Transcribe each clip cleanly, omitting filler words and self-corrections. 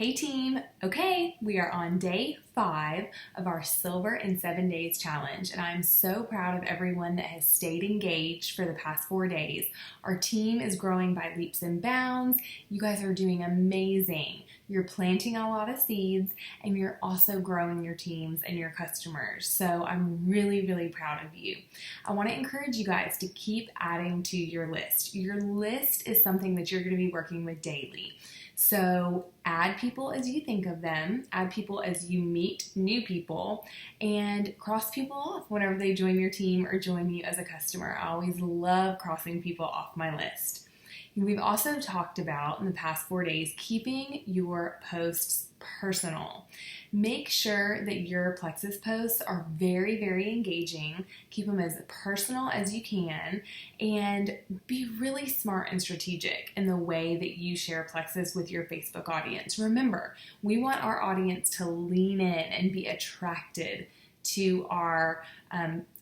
Hey team, okay, we are on day 5 of our Silver in 7 Days challenge, and I'm so proud of everyone that has stayed engaged for the past 4 days. Our team is growing by leaps and bounds. You guys are doing amazing. You're planting a lot of seeds, and you're also growing your teams and your customers. So I'm really, really proud of you. I want to encourage you guys to keep adding to your list. Your list is something that you're going to be working with daily. So add people as you think of them, add people as you meet new people, and cross people off whenever they join your team or join you as a customer. I always love crossing people off my list. We've also talked about in the past 4 days keeping your posts personal. Make sure that your Plexus posts are very, very engaging. Keep them as personal as you can and be really smart and strategic in the way that you share Plexus with your Facebook audience. Remember, we want our audience to lean in and be attracted to our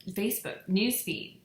Facebook newsfeed.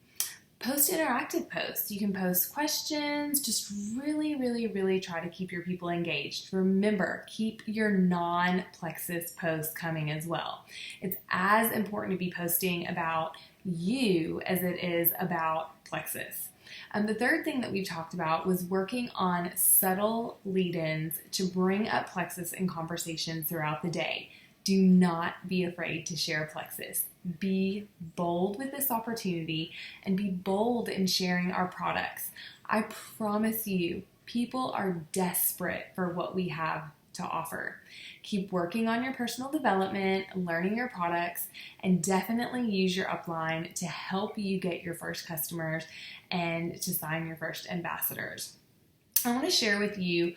Post interactive posts. You can post questions. Just really try to keep your people engaged. Remember, keep your non-Plexus posts coming as well. It's as important to be posting about you as it is about Plexus. The third thing that we've talked about was working on subtle lead-ins to bring up Plexus in conversations throughout the day. Do not be afraid to share Plexus. Be bold with this opportunity and be bold in sharing our products. I promise you, people are desperate for what we have to offer. Keep working on your personal development, learning your products, and definitely use your upline to help you get your first customers and to sign your first ambassadors. I want to share with you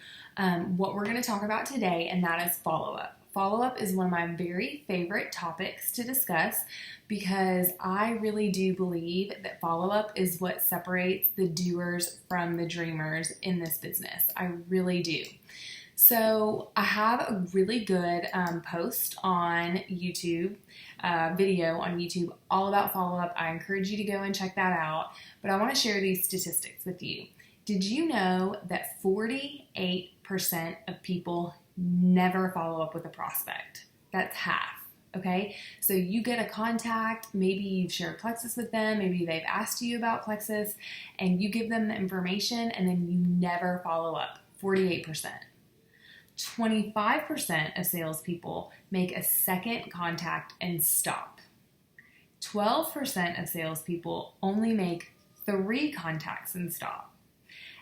what we're going to talk about today, and that is follow-up. Follow-up is one of my very favorite topics to discuss because I really do believe that follow-up is what separates the doers from the dreamers in this business. I really do. So I have a really good post on YouTube, video on YouTube all about follow-up. I encourage you to go and check that out, but I want to share these statistics with you. Did you know that 48% of people never follow up with a prospect? That's half, okay? So you get a contact, maybe you've shared Plexus with them, maybe they've asked you about Plexus, and you give them the information and then you never follow up, 48%. 25% of salespeople make a second contact and stop. 12% of salespeople only make 3 contacts and stop.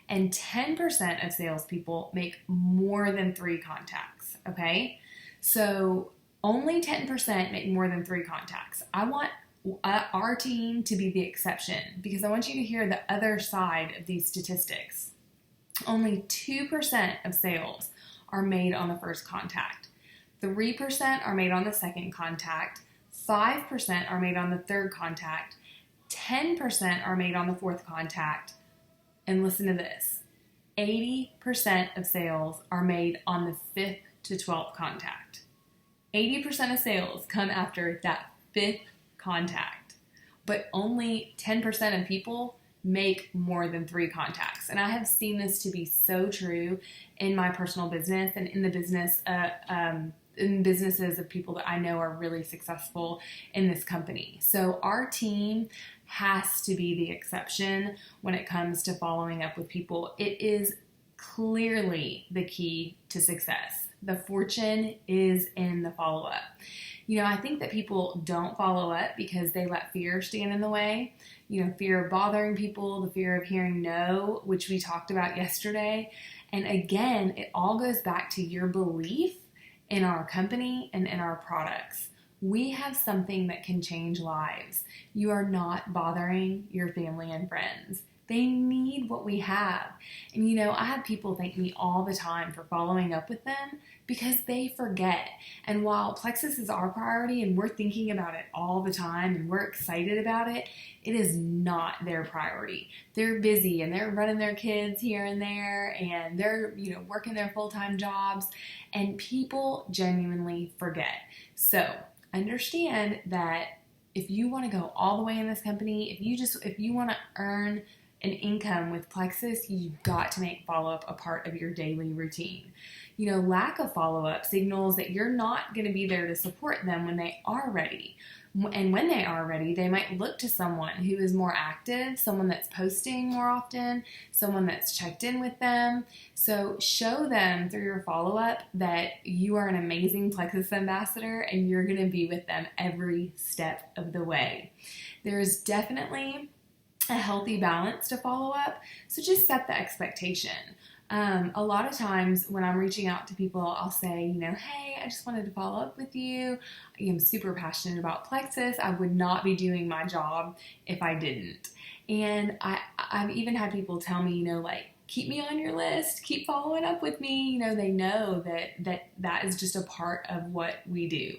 And 10% of salespeople make more than 3 contacts, okay? So only 10% make more than 3 contacts. I want our team to be the exception because I want you to hear the other side of these statistics. Only 2% of sales are made on the first contact. 3% are made on the second contact. 5% are made on the third contact. 10% are made on the fourth contact. And listen to this, 80% of sales are made on the 5th to 12th contact. 80% of sales come after that 5th contact, but only 10% of people make more than 3 contacts. And I have seen this to be so true in my personal business and in the business in businesses of people that I know are really successful in this company. So our team has to be the exception when it comes to following up with people. It is clearly the key to success. The fortune is in the follow-up. You know, I think that people don't follow up because they let fear stand in the way. You know, fear of bothering people, the fear of hearing no, which we talked about yesterday. And again, it all goes back to your belief in our company and in our products. We have something that can change lives. You are not bothering your family and friends. They need what we have. And you know, I have people thank me all the time for following up with them because they forget. And while Plexus is our priority and we're thinking about it all the time and we're excited about it, it is not their priority. They're busy and they're running their kids here and there and they're, working their full-time jobs, and people genuinely forget. So understand that if you want to go all the way in this company, if you want to earn an income with Plexus, you've got to make follow-up a part of your daily routine. lack of follow-up signals that you're not going to be there to support them when they are ready. And when they are ready, they might look to someone who is more active, someone that's posting more often, someone that's checked in with them. So show them through your follow-up that you are an amazing Plexus ambassador and you're going to be with them every step of the way. There's definitely a healthy balance to follow up, so just set the expectation. A lot of times when I'm reaching out to people, I'll say, hey, I just wanted to follow up with you. I am super passionate about Plexus. I would not be doing my job if I didn't. And I've even had people tell me, keep me on your list, keep following up with me. They know that is just a part of what we do.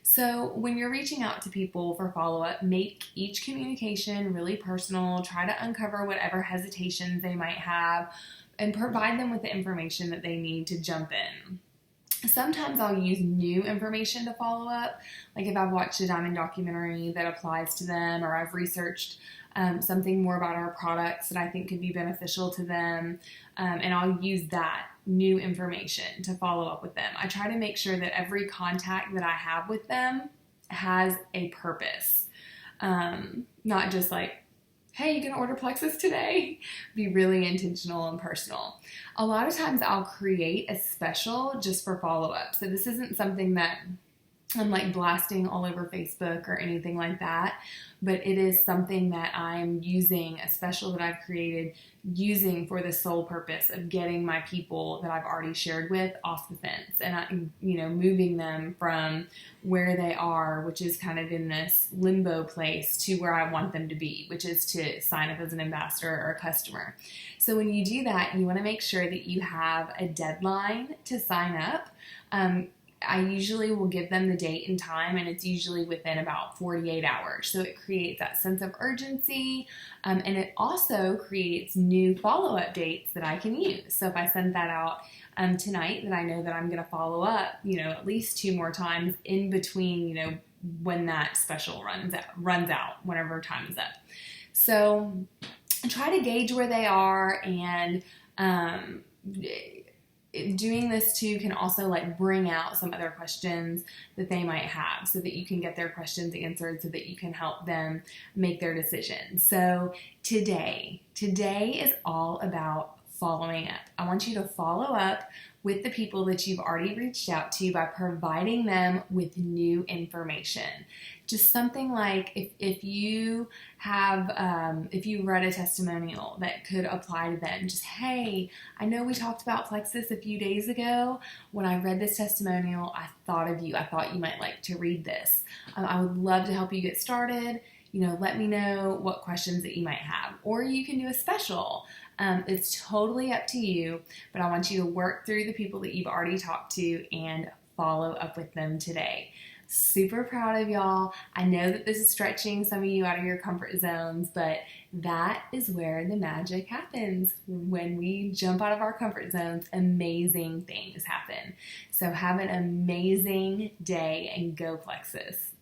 So when you're reaching out to people for follow-up, make each communication really personal. Try to uncover whatever hesitations they might have and provide them with the information that they need to jump in. Sometimes I'll use new information to follow up, like if I've watched a Diamond documentary that applies to them, or I've researched something more about our products that I think could be beneficial to them, and I'll use that new information to follow up with them. I try to make sure that every contact that I have with them has a purpose, not just like, hey, you gonna order Plexus today? Be really intentional and personal. A lot of times I'll create a special just for follow-up. So this isn't something that I'm like blasting all over Facebook or anything like that, but it is something that I'm using, a special that I've created, using for the sole purpose of getting my people that I've already shared with off the fence and moving them from where they are, which is kind of in this limbo place, to where I want them to be, which is to sign up as an ambassador or a customer. So when you do that, you want to make sure that you have a deadline to sign up. I usually will give them the date and time, and it's usually within about 48 hours. So it creates that sense of urgency, and it also creates new follow-up dates that I can use. So if I send that out tonight, then I know that I'm going to follow up, at least 2 more times in between, when that special runs out, whenever time is up. So try to gauge where they are, and doing this too can also bring out some other questions that they might have, so that you can get their questions answered, so that you can help them make their decision. So today is all about following up. I want you to follow up with the people that you've already reached out to by providing them with new information. Just something like if you read a testimonial that could apply to them, just, hey, I know we talked about Plexus a few days ago. When I read this testimonial, I thought of you. I thought you might like to read this. I would love to help you get started. Let me know what questions that you might have. Or you can do a special. It's totally up to you, but I want you to work through the people that you've already talked to and follow up with them today. Super proud of y'all. I know that this is stretching some of you out of your comfort zones, but that is where the magic happens. When we jump out of our comfort zones, amazing things happen. So have an amazing day and go Plexus.